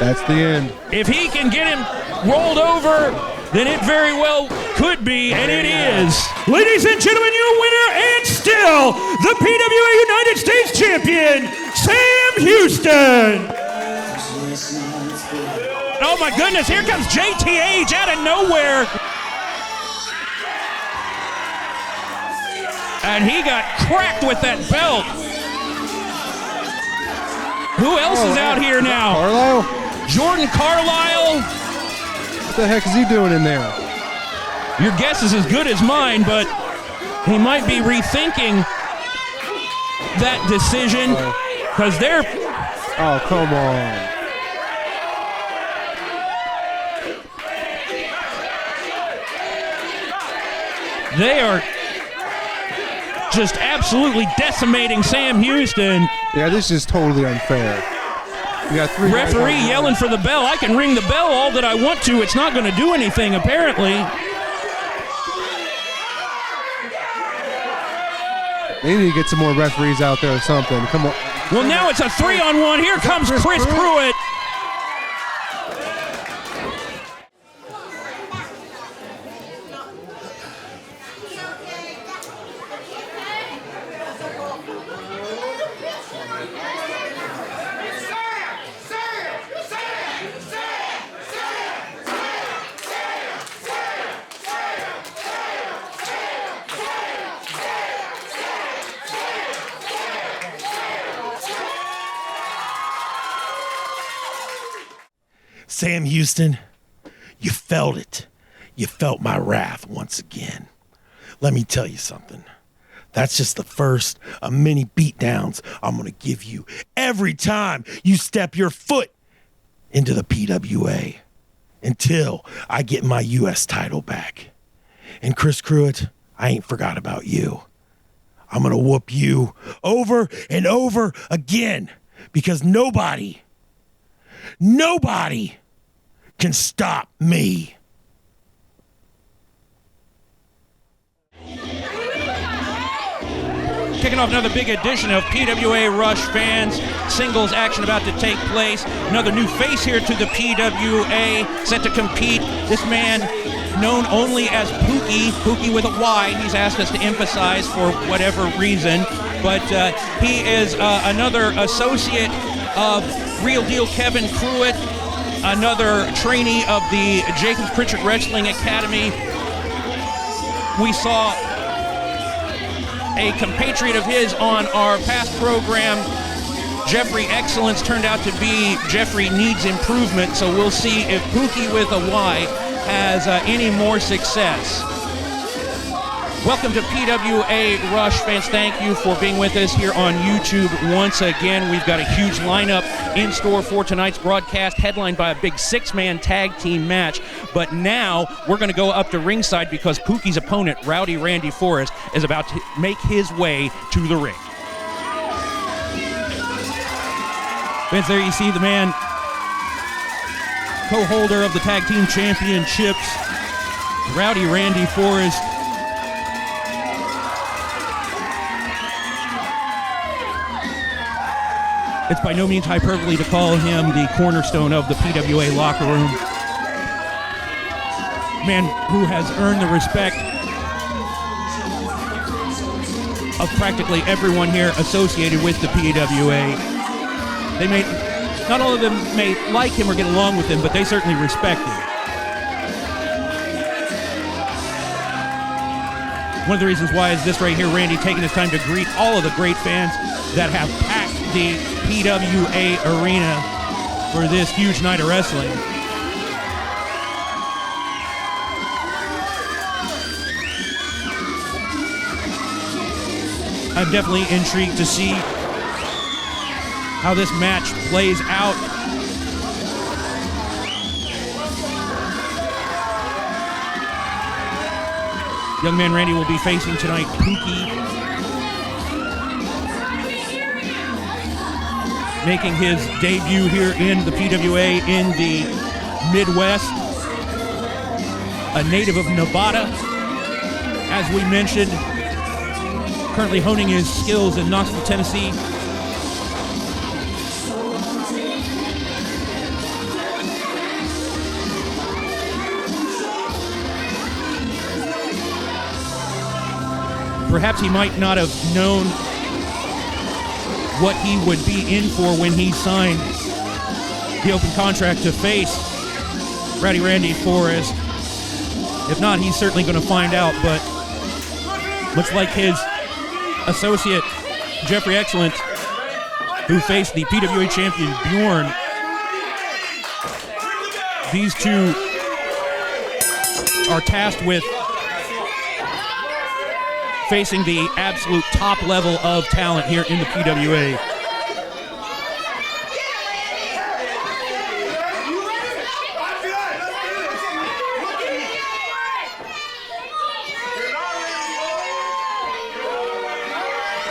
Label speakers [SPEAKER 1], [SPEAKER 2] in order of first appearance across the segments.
[SPEAKER 1] That's the end.
[SPEAKER 2] If he can get him rolled over, then it very well could be, and it is. Ladies and gentlemen, your winner and still the PWA United States Champion, Sam Houston. Oh my goodness, here comes JTH out of nowhere. And he got cracked with that belt. Who else is out here now?
[SPEAKER 1] Carlisle?
[SPEAKER 2] Jordan Carlisle.
[SPEAKER 1] What the heck is he doing in there?
[SPEAKER 2] Your guess is as good as mine, but he might be rethinking that decision because they're...
[SPEAKER 1] Oh, come on.
[SPEAKER 2] They are just absolutely decimating Sam Houston.
[SPEAKER 1] Yeah, this is totally unfair. You got three
[SPEAKER 2] referee yelling for the bell. I can ring the bell all that I want to. It's not going to do anything, apparently.
[SPEAKER 1] They need to get some more referees out there or something. Come on.
[SPEAKER 2] Well, now it's a 3-on-1. Here comes Chris Pruitt.
[SPEAKER 3] Sam Houston, you felt it. You felt my wrath once again. Let me tell you something. That's just the first of many beatdowns I'm going to give you every time you step your foot into the PWA until I get my U.S. title back. And Chris Pruitt, I ain't forgot about you. I'm going to whoop you over and over again because nobody can stop me.
[SPEAKER 2] Kicking off another big edition of PWA Rush fans. Singles action about to take place. Another new face here to the PWA, set to compete. This man, known only as Pookie with a Y. He's asked us to emphasize for whatever reason. But he is another associate of Real Deal Kevin Pruitt, another trainee of the Jacobs Pritchard Wrestling Academy. We saw a compatriot of his on our past program, Jeffrey Excellence, turned out to be Jeffrey Needs Improvement, so we'll see if Pookie with a Y has any more success. Welcome to PWA Rush fans. Thank you for being with us here on YouTube once again. We've got a huge lineup in store for tonight's broadcast, headlined by a big 6-man tag team match. But now we're going to go up to ringside because Pookie's opponent, Rowdy Randy Forrest, is about to make his way to the ring. Fans, there you see the man, co-holder of the tag team championships, Rowdy Randy Forrest. It's by no means hyperbole to call him the cornerstone of the PWA locker room. Man who has earned the respect of practically everyone here associated with the PWA. They may, not all of them may like him or get along with him, but they certainly respect him. One of the reasons why is this right here, Randy taking his time to greet all of the great fans that have packed the PWA arena for this huge night of wrestling. I'm definitely intrigued to see how this match plays out. Young man Randy will be facing tonight Pookie, making his debut here in the PWA in the Midwest. A native of Nevada, as we mentioned, currently honing his skills in Knoxville, Tennessee. Perhaps he might not have known what he would be in for when he signed the open contract to face Rowdy Randy Forrest. If not, he's certainly going to find out, but much like his associate, Jeffrey Excellent, who faced the PWA champion Bjorn, these two are tasked with facing the absolute top level of talent here in the PWA.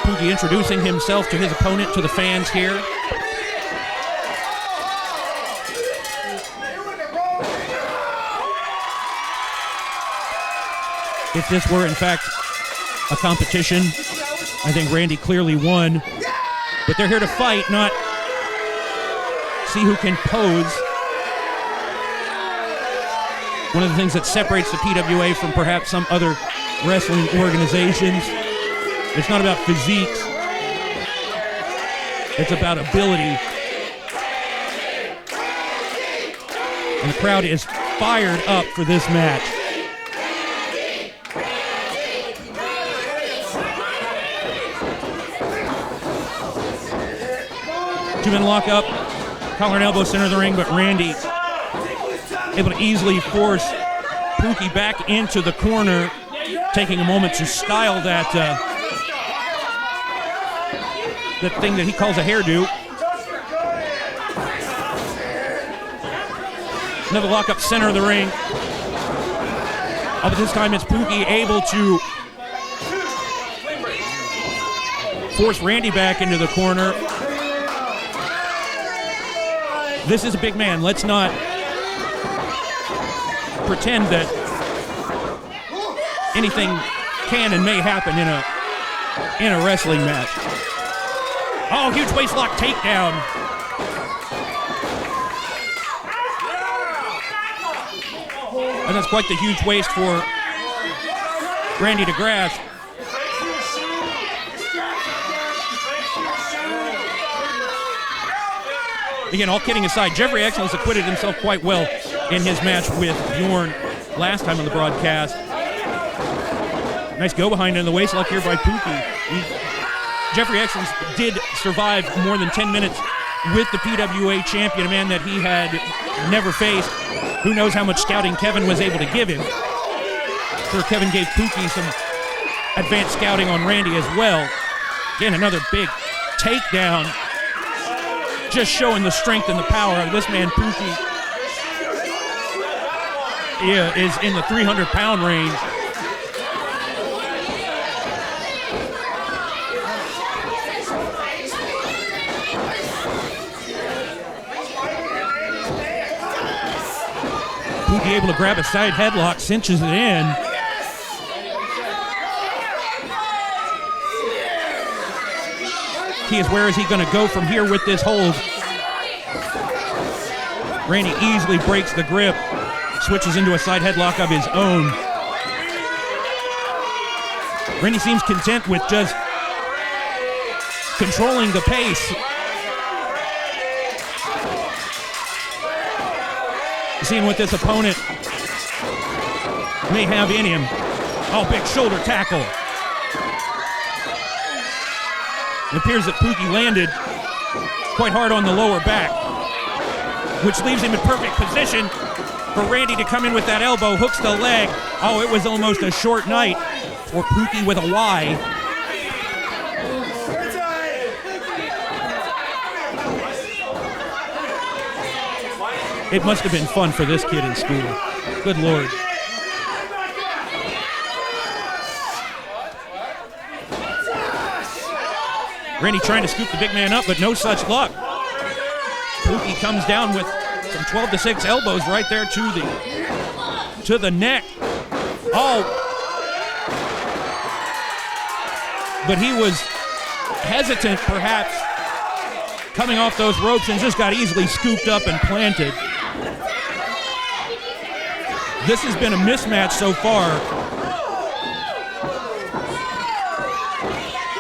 [SPEAKER 2] Pookie introducing himself to his opponent, to the fans here. If this were, in fact, a competition, I think Randy clearly won. But they're here to fight, not see who can pose. One of the things that separates the PWA from perhaps some other wrestling organizations, it's not about physiques, it's about ability. And the crowd is fired up for this match. Two-man lock up, collar and elbow center of the ring, but Randy able to easily force Pookie back into the corner, taking a moment to style that thing that he calls a hairdo. Another lock up center of the ring. But this time it's Pookie able to force Randy back into the corner. This is a big man. Let's not pretend that anything can and may happen in a wrestling match. Oh, huge waist lock takedown. And that's quite the huge waist for Randy to grasp. Again, all kidding aside, Jeffrey Excellence acquitted himself quite well in his match with Bjorn last time on the broadcast. Nice go behind in the waist lock here by Pookie. Jeffrey Excellence did survive more than 10 minutes with the PWA champion, a man that he had never faced. Who knows how much scouting Kevin was able to give him. Sure, Kevin gave Pookie some advanced scouting on Randy as well. Again, another big takedown. Just showing the strength and the power of this man, Pookie. Is in the 300-pound range. Pookie able to grab a side headlock, cinches it in. Key is, where is he going to go from here with this hold? Randy easily breaks the grip, switches into a side headlock of his own. Randy seems content with just controlling the pace. Seeing what this opponent may have in him. Oh, big shoulder tackle. It appears that Pookie landed quite hard on the lower back, which leaves him in perfect position for Randy to come in with that elbow, hooks the leg. Oh, it was almost a short night for Pookie with a Y. It must have been fun for this kid in school. Good Lord. Randy trying to scoop the big man up, but no such luck. Pookie comes down with some 12-6 elbows right there to the neck. Oh. But he was hesitant, perhaps, coming off those ropes, and just got easily scooped up and planted. This has been a mismatch so far.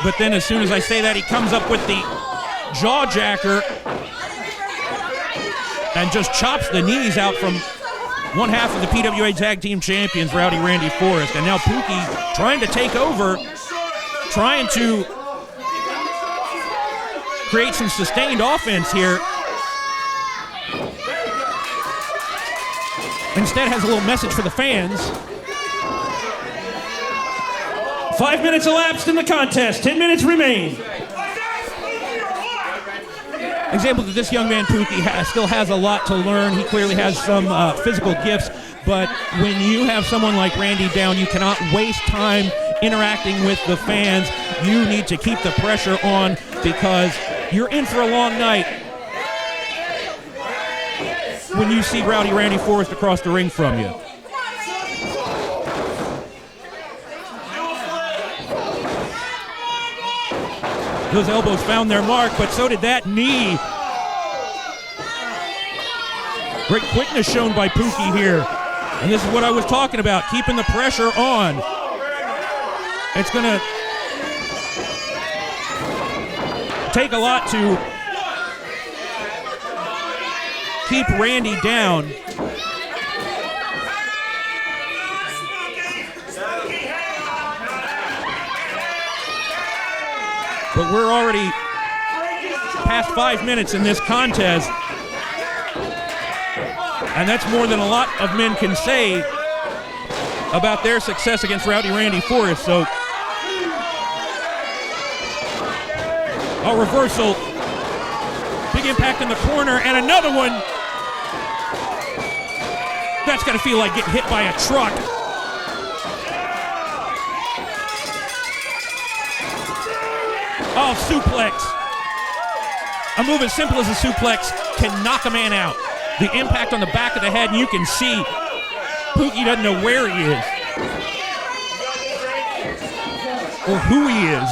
[SPEAKER 2] But then as soon as I say that, he comes up with the jaw jacker and just chops the knees out from one half of the PWA Tag Team Champions, Rowdy Randy Forrest. And now Pookie trying to take over, trying to create some sustained offense here. Instead has a little message for the fans. 5 minutes elapsed in the contest. 10 minutes remain. Example that this young man Pookie still has a lot to learn. He clearly has some physical gifts, but when you have someone like Randy down, you cannot waste time interacting with the fans. You need to keep the pressure on because you're in for a long night when you see Rowdy Randy Forrest across the ring from you. Those elbows found their mark, but so did that knee. Great quickness shown by Pookie here. And this is what I was talking about, keeping the pressure on. It's going to take a lot to keep Randy down. But we're already past 5 minutes in this contest. And that's more than a lot of men can say about their success against Rowdy Randy Forrest. So, a reversal. Big impact in the corner, and another one. That's got to feel like getting hit by a truck. Oh, suplex. A move as simple as a suplex can knock a man out. The impact on the back of the head, and you can see Pookie doesn't know where he is or who he is.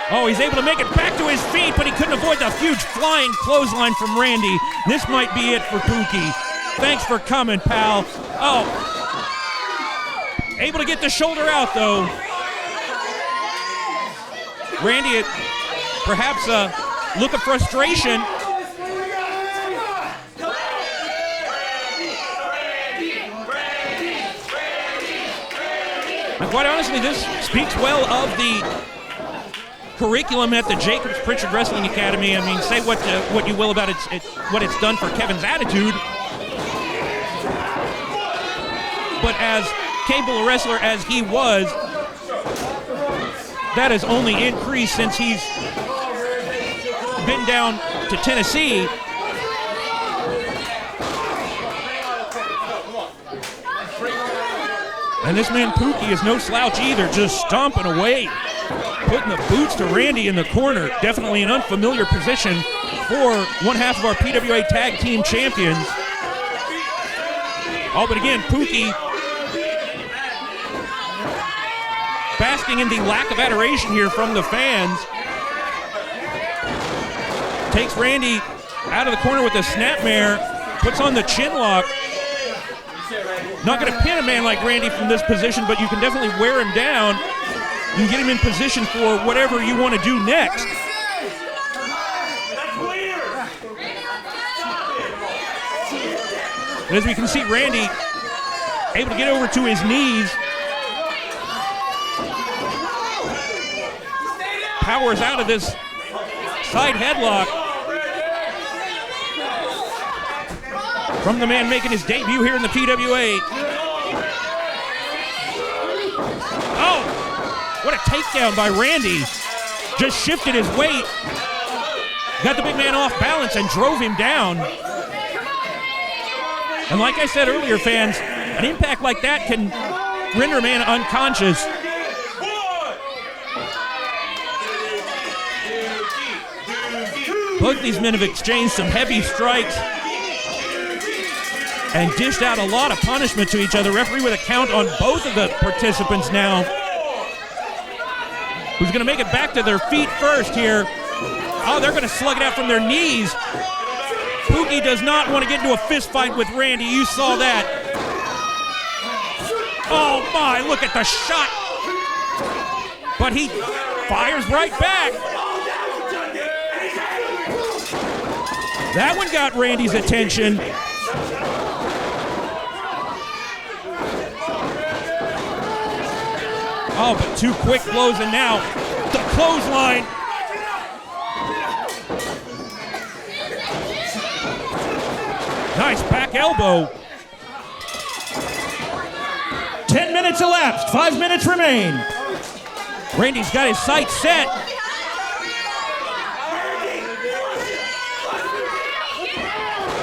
[SPEAKER 2] Oh, he's able to make it back to his feet, but he couldn't avoid the huge flying clothesline from Randy. This might be it for Pookie. Thanks for coming, pal. Oh. Able to get the shoulder out, though. Randy, perhaps a look of frustration. And quite honestly, this speaks well of the curriculum at the Jacobs Pritchard Wrestling Academy. I mean, say what you will about what it's done for Kevin's attitude. But as capable a wrestler as he was, that has only increased since he's been down to Tennessee. And this man Pookie is no slouch either, just stomping away, putting the boots to Randy in the corner. Definitely an unfamiliar position for one half of our PWA Tag Team Champions. Oh, but again, Pookie basking in the lack of adoration here from the fans. Takes Randy out of the corner with a snapmare, puts on the chin lock. Not going to pin a man like Randy from this position, but you can definitely wear him down. You can get him in position for whatever you want to do next. But as we can see, Randy able to get over to his knees. Powers out of this side headlock from the man making his debut here in the PWA. Oh, what a takedown by Randy. Just shifted his weight. Got the big man off balance and drove him down. And like I said earlier, fans, an impact like that can render a man unconscious. Both these men have exchanged some heavy strikes and dished out a lot of punishment to each other. Referee with a count on both of the participants now. Who's going to make it back to their feet first here? Oh, they're going to slug it out from their knees. Pookie Pookie does not want to get into a fist fight with Randy. You saw that. Oh my, look at the shot. But he fires right back. That one got Randy's attention. Oh, but two quick blows, and now the clothesline. Nice back elbow.
[SPEAKER 4] 10 minutes elapsed. 5 minutes remain.
[SPEAKER 2] Randy's got his sights set.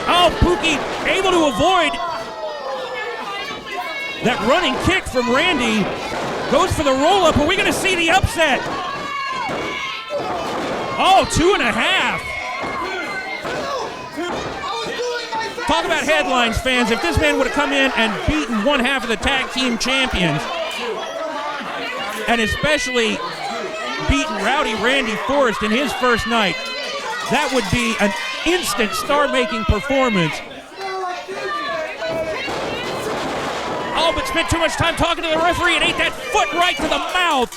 [SPEAKER 2] Oh, Pookie able to avoid that running kick from Randy. Goes for the roll-up. Are we going to see the upset? Oh, 2.5. Talk about headlines, fans. If this man would have come in and beaten one half of the tag team champions, and especially beaten Rowdy Randy Forrest in his first night, that would be an instant star-making performance. Oh, but spent too much time talking to the referee and ate that foot right to the mouth.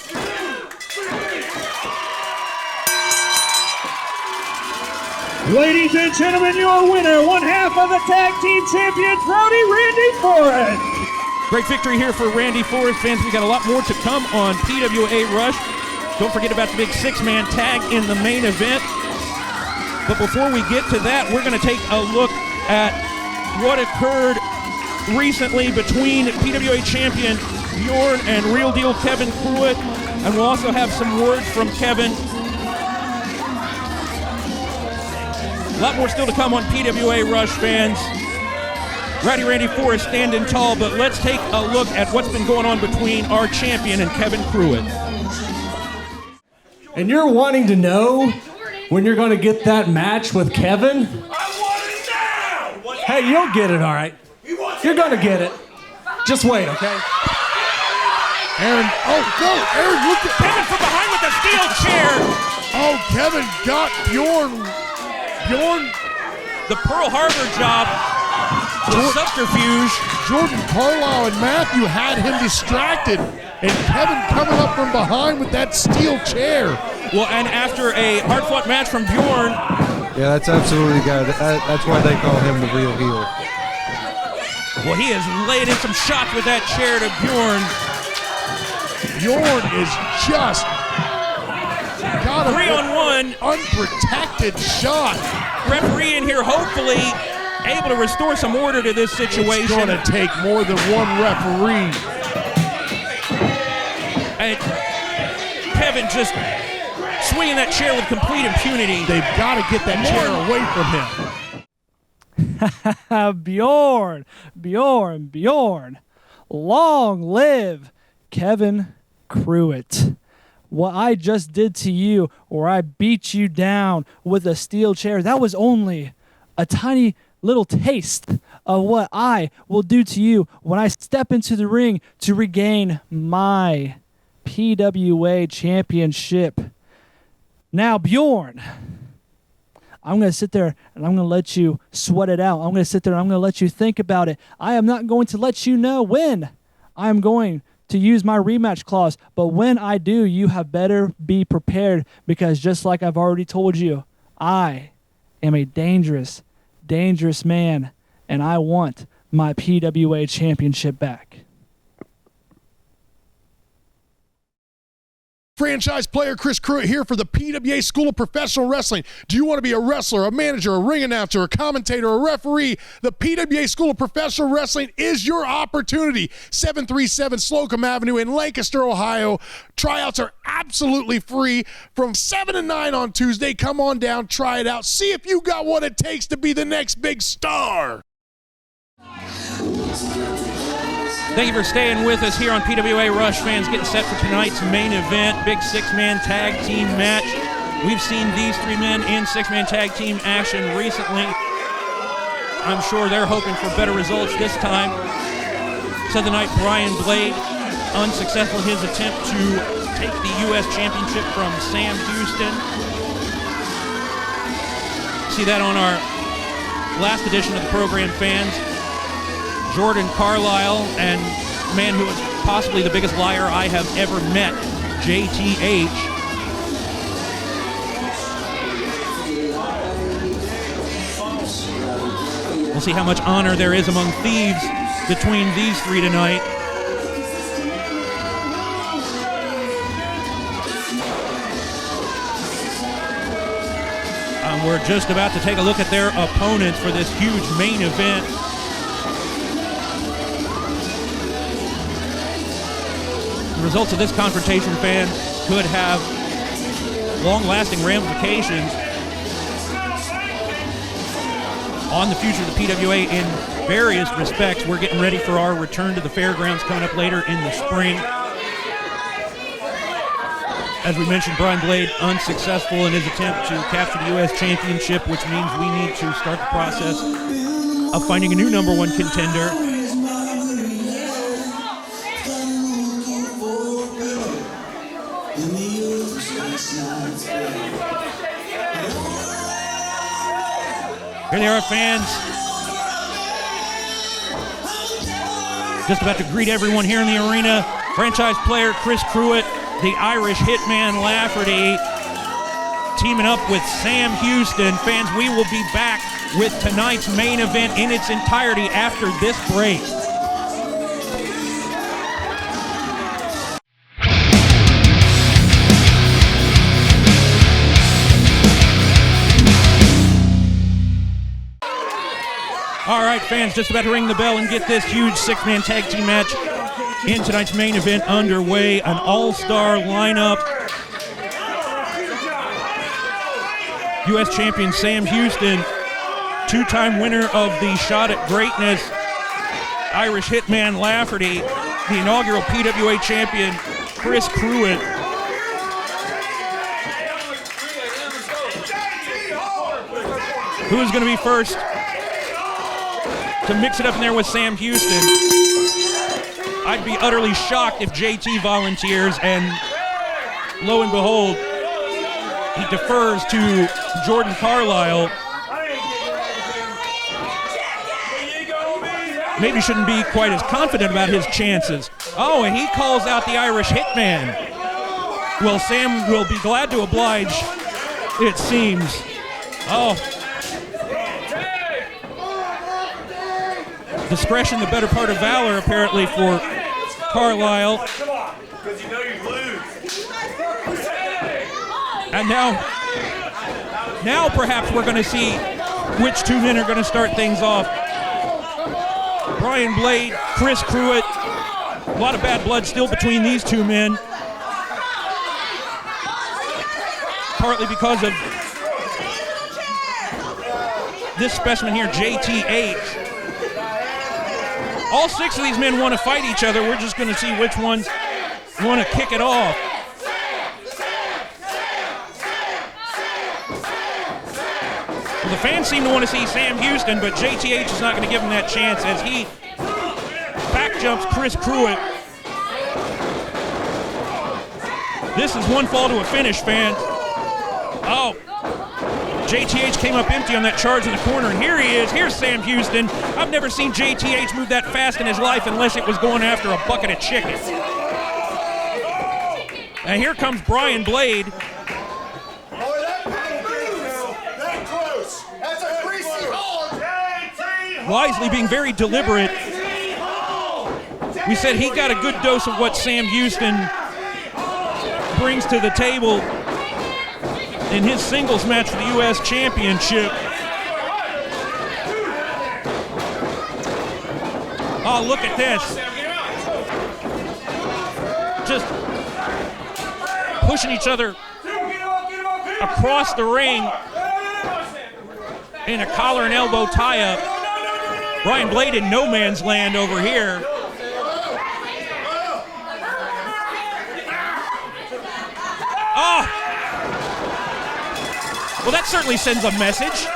[SPEAKER 4] Ladies and gentlemen, your winner, one half of the tag team champions, Rowdy Randy Forrest.
[SPEAKER 2] Great victory here for Randy Forrest. Fans, we got a lot more to come on PWA Rush. Don't forget about the big six-man tag in the main event. But before we get to that, we're going to take a look at what occurred recently between PWA champion Bjorn and Real Deal Kevin Pruitt. And we'll also have some words from Kevin. A lot more still to come on PWA Rush, fans. Rowdy Randy Forrest standing tall, but let's take a look at what's been going on between our champion and Kevin Pruitt.
[SPEAKER 5] And you're wanting to know when you're going to get that match with Kevin?
[SPEAKER 3] I want it now!
[SPEAKER 5] Hey, you'll get it, all right. You're going to get it. Just wait, okay?
[SPEAKER 1] Aaron, oh, go, Aaron, look at
[SPEAKER 2] Kevin from behind with the steel chair.
[SPEAKER 1] Oh, Kevin got Bjorn.
[SPEAKER 2] The Pearl Harbor job, the subterfuge.
[SPEAKER 1] Jordan Carlisle and Matthew had him distracted, and Kevin coming up from behind with that steel chair.
[SPEAKER 2] Well, and after a hard-fought match from Bjorn.
[SPEAKER 6] Yeah, that's absolutely good. That's why they call him the real heel.
[SPEAKER 2] Well, he has laid in some shots with that chair to Bjorn.
[SPEAKER 1] Bjorn is just got a
[SPEAKER 2] 3-on-1.
[SPEAKER 1] Unprotected shot.
[SPEAKER 2] Referee in here hopefully able to restore some order to this situation.
[SPEAKER 1] It's going to take more than one referee.
[SPEAKER 2] And Kevin just swinging that chair with complete impunity.
[SPEAKER 1] They've got to get that chair away from him.
[SPEAKER 4] Bjorn. Long live Kevin Pruitt. What I just did to you, or I beat you down with a steel chair, that was only a tiny little taste of what I will do to you when I step into the ring to regain my PWA championship. Now, Bjorn, I'm going to sit there and I'm going to let you sweat it out. I'm going to sit there and I'm going to let you think about it. I am not going to let you know when I am going to use my rematch clause. But when I do, you have better be prepared, because just like I've already told you, I am a dangerous man, and I want my PWA championship back.
[SPEAKER 1] Franchise player Chris Pruitt here for the PWA School of Professional Wrestling. Do you want to be a wrestler, a manager, a ring announcer, a commentator, a referee? The PWA School of Professional Wrestling is your opportunity. 737 Slocum Avenue in Lancaster, Ohio. Tryouts are absolutely free from 7 to 9 on Tuesday. Come on down, try it out. See if you got what it takes to be the next big star.
[SPEAKER 2] Thank you for staying with us here on PWA Rush, fans. Getting set for tonight's main event, big six-man tag team match. We've seen these three men in six-man tag team action recently. I'm sure they're hoping for better results this time. So tonight, Brian Blade, unsuccessful in his attempt to take the U.S. Championship from Sam Houston. See that on our last edition of the program, fans. Jordan Carlisle and a man who is possibly the biggest liar I have ever met, JTH. We'll see how much honor there is among thieves between these three tonight. We're just about to take a look at their opponents for this huge main event. The results of this confrontation, fans, could have long-lasting ramifications on the future of the PWA in various respects. We're getting ready for our return to the fairgrounds coming up later in the spring. As we mentioned, Brian Blade unsuccessful in his attempt to capture the U.S. Championship, which means we need to start the process of finding a new #1 contender. Here they are, fans. Just about to greet everyone here in the arena. Franchise player Chris Pruitt, the Irish hitman Lafferty, teaming up with Sam Houston. Fans, we will be back with tonight's main event in its entirety after this break. All right, fans, just about to ring the bell and get this huge six-man tag team match in tonight's main event underway. An all-star lineup. U.S. champion Sam Houston, two-time winner of the Shot at Greatness, Irish hitman Lafferty, the inaugural PWA champion Chris Pruitt. Who's going to be first to mix it up in there with Sam Houston? I'd be utterly shocked if JT volunteers, and lo and behold, he defers to Jordan Carlisle. Maybe shouldn't be quite as confident about his chances. Oh, and he calls out the Irish hitman. Well, Sam will be glad to oblige, it seems. Oh. Discretion, the better part of valor, apparently, for Carlisle. And now perhaps we're going to see which two men are going to start things off. Brian Blade, Chris Pruitt. A lot of bad blood still between these two men. Partly because of this specimen here, JTH. All six of these men want to fight each other. We're just going to see which ones want to kick it off. Well, the fans seem to want to see Sam Houston, but JTH is not going to give him that chance as he back jumps Chris Pruitt. This is one fall to a finish, fans. Oh. JTH came up empty on that charge in the corner, and here he is. Here's Sam Houston. I've never seen JTH move that fast in his life unless it was going after a bucket of chicken. And here comes Brian Blade. Wisely being very deliberate. We said he got a good dose of what Sam Houston brings to the table in his singles match for the U.S. Championship. Oh, look at this. Just pushing each other across the ring in a collar and elbow tie-up. Brian Blade in no man's land over here. Oh! Well, that certainly sends a message.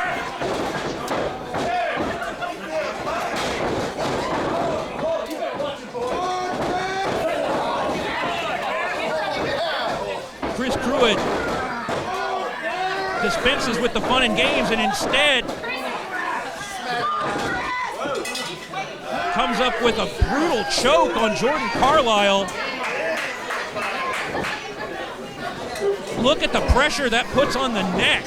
[SPEAKER 2] Chris Pruitt dispenses with the fun and games and instead comes up with a brutal choke on Jordan Carlisle. Look at the pressure that puts on the neck.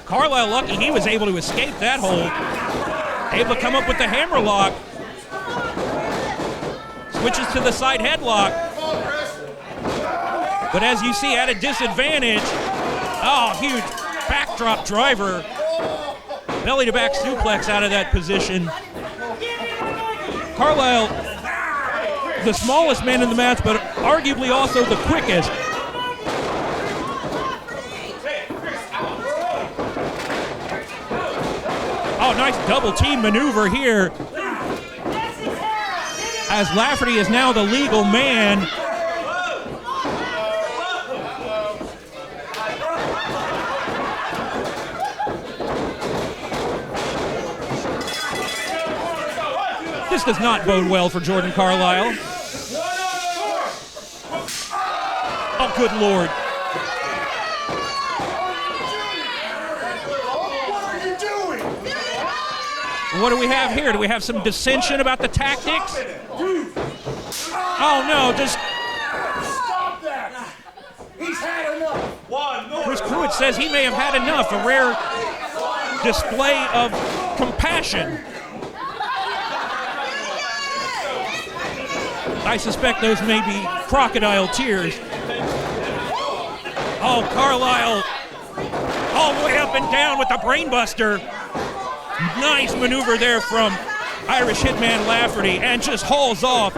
[SPEAKER 2] Carlisle lucky he was able to escape that hold. Able to come up with the hammerlock. Switches to the side headlock. But as you see, at a disadvantage. Oh, huge backdrop driver. Belly to back suplex out of that position. Carlisle, the smallest man in the match, but arguably also the quickest. Oh, nice double team maneuver here. As Lafferty is now the legal man. This does not bode well for Jordan Carlisle. Oh, good Lord. What do we have here? Do we have some dissension about the tactics? Oh no, just...
[SPEAKER 7] Stop that! He's had enough!
[SPEAKER 2] Chris Pruitt says he may have had enough, a rare display of compassion. I suspect those may be crocodile tears. Oh, Carlisle all the way up and down with the brainbuster. Nice maneuver there from Irish Hitman Lafferty, and just hauls off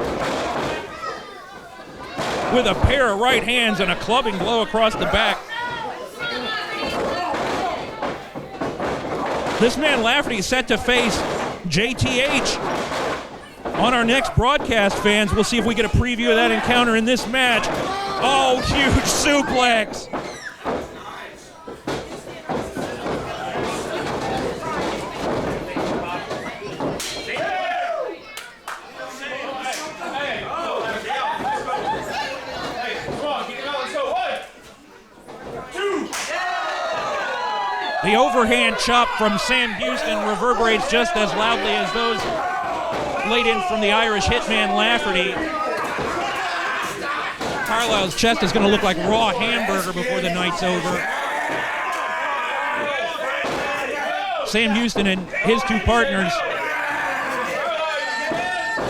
[SPEAKER 2] with a pair of right hands and a clubbing blow across the back. This man Lafferty is set to face JTH on our next broadcast, fans. We'll see if we get a preview of that encounter in this match. Oh, huge suplex. The overhand chop from Sam Houston reverberates just as loudly as those laid in from the Irish Hitman Lafferty. Carlisle's chest is going to look like raw hamburger before the night's over. Sam Houston and his two partners,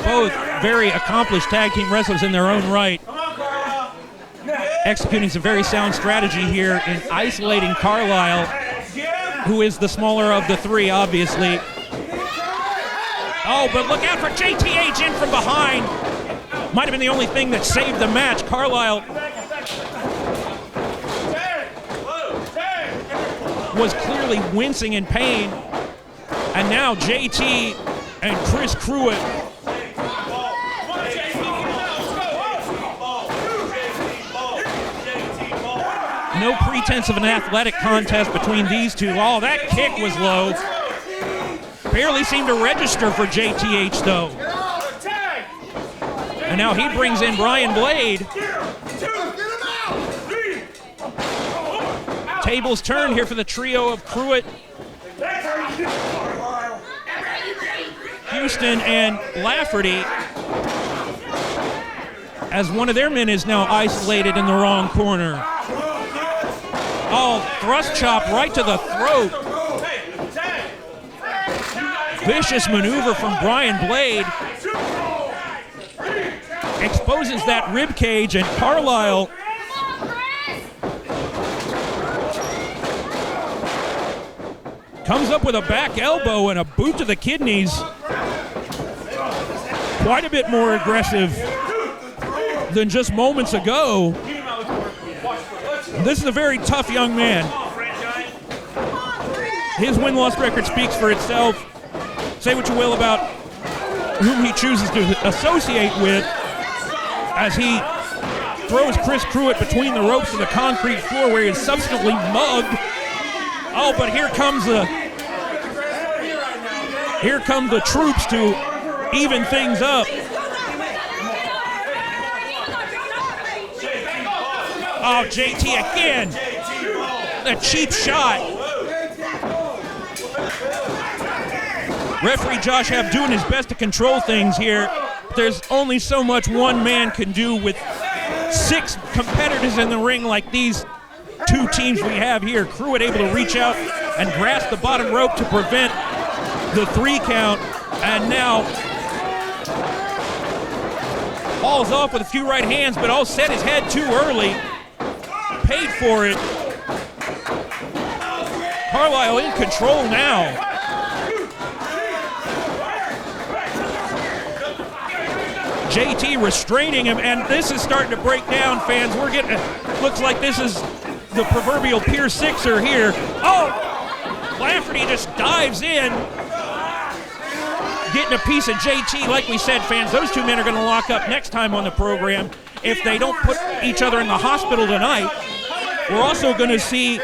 [SPEAKER 2] both very accomplished tag team wrestlers in their own right, executing some very sound strategy here in isolating Carlisle, who is the smaller of the three, obviously. Oh, but look out for JTH in from behind. Might have been the only thing that saved the match. Carlisle was clearly wincing in pain. And now JT and Chris Pruitt . No pretense of an athletic contest between these two. Oh, that kick was low. Barely seemed to register for JTH, though. And now he brings in Brian Blade. Tables turn here for the trio of Pruitt, Houston, and Lafferty, as one of their men is now isolated in the wrong corner. Oh, thrust chop right to the throat. Vicious maneuver from Brian Blade. Exposes that rib cage, and Carlisle comes up with a back elbow and a boot to the kidneys. Quite a bit more aggressive than just moments ago. This is a very tough young man. His win-loss record speaks for itself. Say what you will about whom he chooses to associate with, as he throws Chris Pruitt between the ropes to the concrete floor where he is subsequently mugged. Oh, but here come the troops to even things up. Oh, JT again. A cheap shot. Referee Josh Happ doing his best to control things here. There's only so much one man can do with 6 competitors in the ring like these 2 teams we have here. Pruitt able to reach out and grasp the bottom rope to prevent the 3 count, and now hauls off with a few right hands, but all set his head too early. Paid for it. Carlisle in control now. JT restraining him, and this is starting to break down, fans. We're getting, looks like this is the proverbial Pier Sixer here. Oh, Lafferty just dives in, getting a piece of JT. Like we said, fans, those 2 men are going to lock up next time on the program if they don't put each other in the hospital tonight. We're also going to see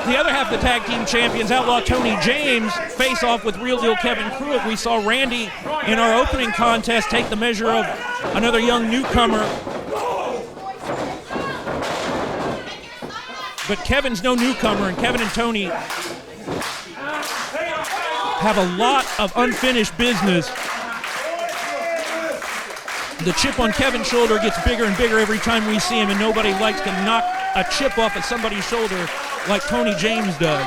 [SPEAKER 2] the other half of the tag team champions, Outlaw Tony James, face off with Real Deal Kevin Pruitt. We saw Randy in our opening contest take the measure of another young newcomer. But Kevin's no newcomer, and Kevin and Tony have a lot of unfinished business. The chip on Kevin's shoulder gets bigger and bigger every time we see him, and nobody likes to knock a chip off of somebody's shoulder like Tony James does.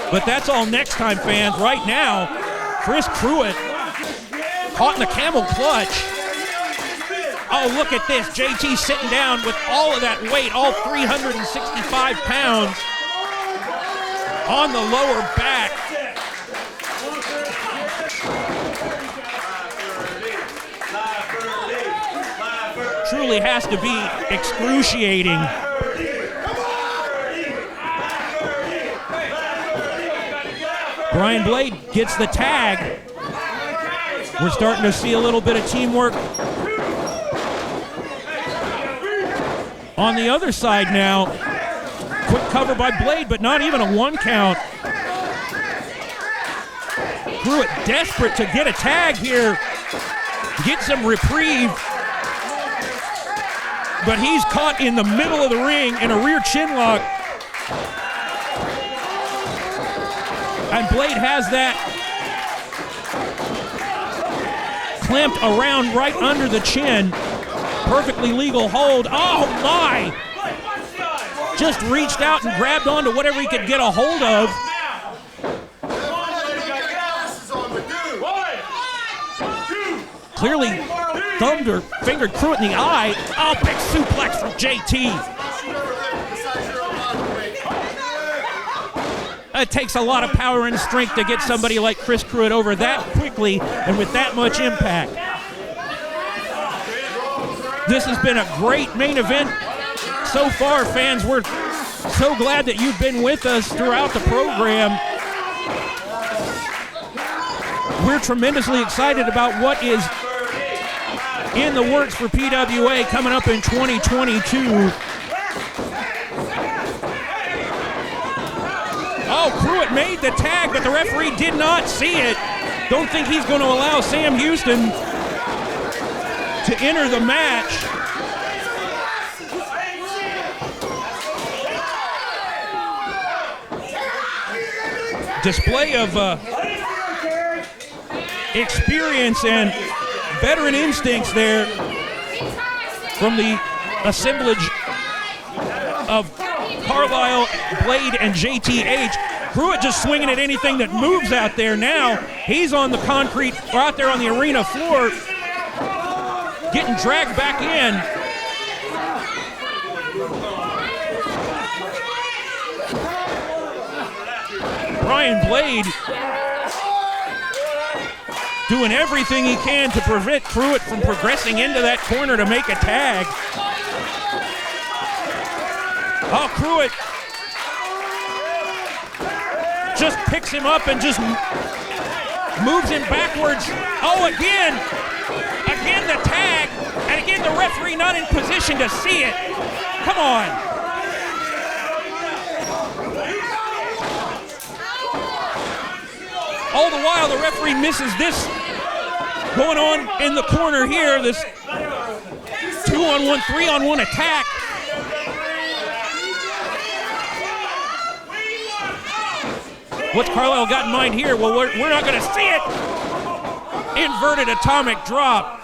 [SPEAKER 2] But that's all next time, fans. Right now, Chris Pruitt caught in the camel clutch. Oh, look at this. JT sitting down with all of that weight, all 365 pounds on the lower back. Truly has to be excruciating. Brian Blade gets the tag. We're starting to see a little bit of teamwork on the other side now. Quick cover by Blade, but not even a 1 count. Pruitt desperate to get a tag here, get some reprieve. But he's caught in the middle of the ring in a rear chin lock. And Blade has that clamped around right under the chin. Perfectly legal hold. Oh my! Just reached out and grabbed onto whatever he could get a hold of. Clearly thumbed or fingered Pruitt in the eye. Oh, big suplex from JT. It takes a lot of power and strength to get somebody like Chris Pruitt over that quickly and with that much impact. This has been a great main event so far, fans. We're so glad that you've been with us throughout the program. We're tremendously excited about what is in the works for PWA coming up in 2022. Oh, Pruitt made the tag, but the referee did not see it. Don't think he's going to allow Sam Houston to enter the match. Display of experience and veteran instincts there from the assemblage of Carlisle, Blade, and JTH. Pruitt just swinging at anything that moves out there now. He's on the concrete, or out there on the arena floor, getting dragged back in. Brian Blade doing everything he can to prevent Pruitt from progressing into that corner to make a tag. Oh, Pruitt just picks him up and just moves him backwards. Oh, again the tag, and again the referee not in position to see it. Come on. All the while the referee misses this going on in the corner here, this 2-on-1, 3-on-1 attack. What's Carlisle got in mind here? Well, we're not going to see it. Inverted atomic drop.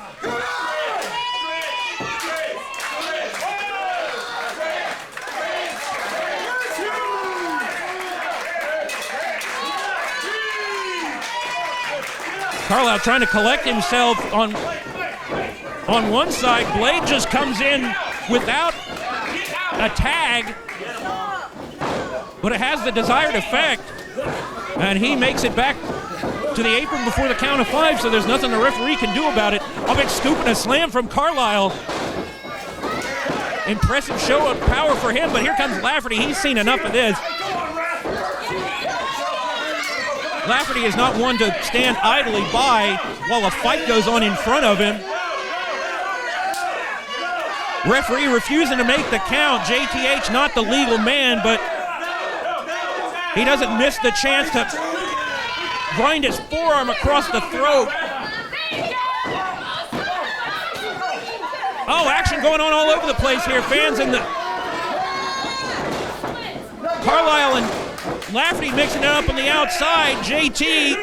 [SPEAKER 2] Carlisle trying to collect himself on one side. Blade just comes in without a tag, but it has the desired effect, and he makes it back to the apron before the count of 5, so there's nothing the referee can do about it. A big scoop and a slam from Carlisle. Impressive show of power for him, but here comes Lafferty. He's seen enough of this. Lafferty is not one to stand idly by while a fight goes on in front of him. Referee refusing to make the count. JTH not the legal man, but he doesn't miss the chance to grind his forearm across the throat. Oh, action going on all over the place here, fans. And Carlisle and Lafferty mixing it up on the outside. JT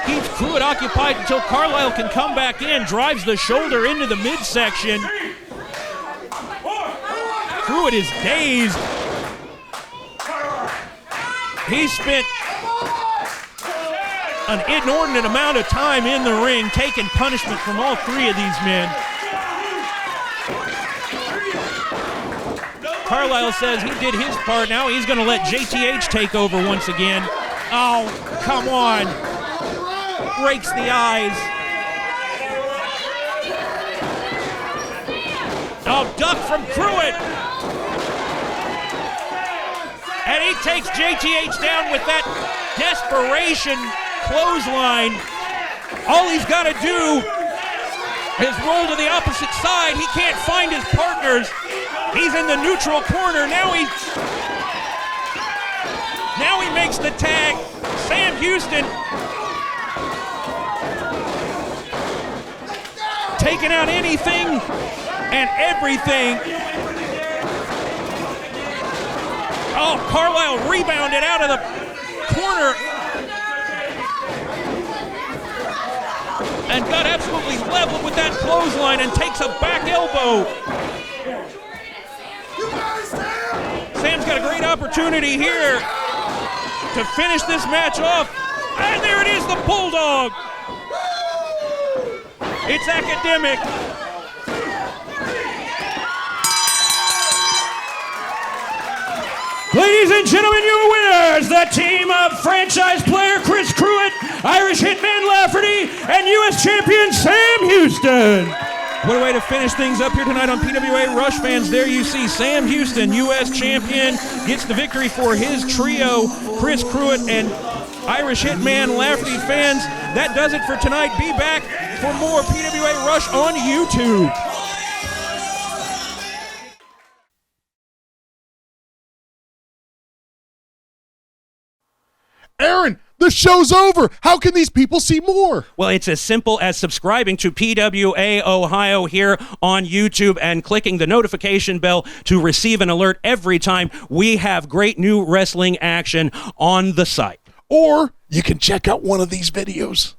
[SPEAKER 2] keeps Pruitt occupied until Carlisle can come back in. Drives the shoulder into the midsection. Pruitt is dazed. He spent an inordinate amount of time in the ring taking punishment from all 3 of these men. Carlisle says he did his part. Now he's going to let JTH take over once again. Oh, come on. Breaks the eyes. Oh, duck from Pruitt. And he takes JTH down with that desperation clothesline. All he's got to do is roll to the opposite side. He can't find his partners. He's in the neutral corner. Now he makes the tag. Sam Houston taking out anything and everything. Oh, Carlisle rebounded out of the corner and got absolutely leveled with that clothesline and takes a back elbow. Sam's got a great opportunity here to finish this match off. And there it is, the Bulldog. It's academic.
[SPEAKER 5] Ladies and gentlemen, your winners, the team of franchise player Chris Pruitt, Irish Hitman Lafferty, and U.S. champion Sam Houston.
[SPEAKER 2] What a way to finish things up here tonight on PWA Rush, fans. There you see Sam Houston, U.S. champion, gets the victory for his trio, Chris Pruitt and Irish Hitman Lafferty. Fans, that does it for tonight. Be back for more PWA Rush on YouTube.
[SPEAKER 1] Aaron, the show's over. How can these people see more?
[SPEAKER 2] Well, it's as simple as subscribing to PWA Ohio here on YouTube and clicking the notification bell to receive an alert every time we have great new wrestling action on the site.
[SPEAKER 1] Or you can check out one of these videos.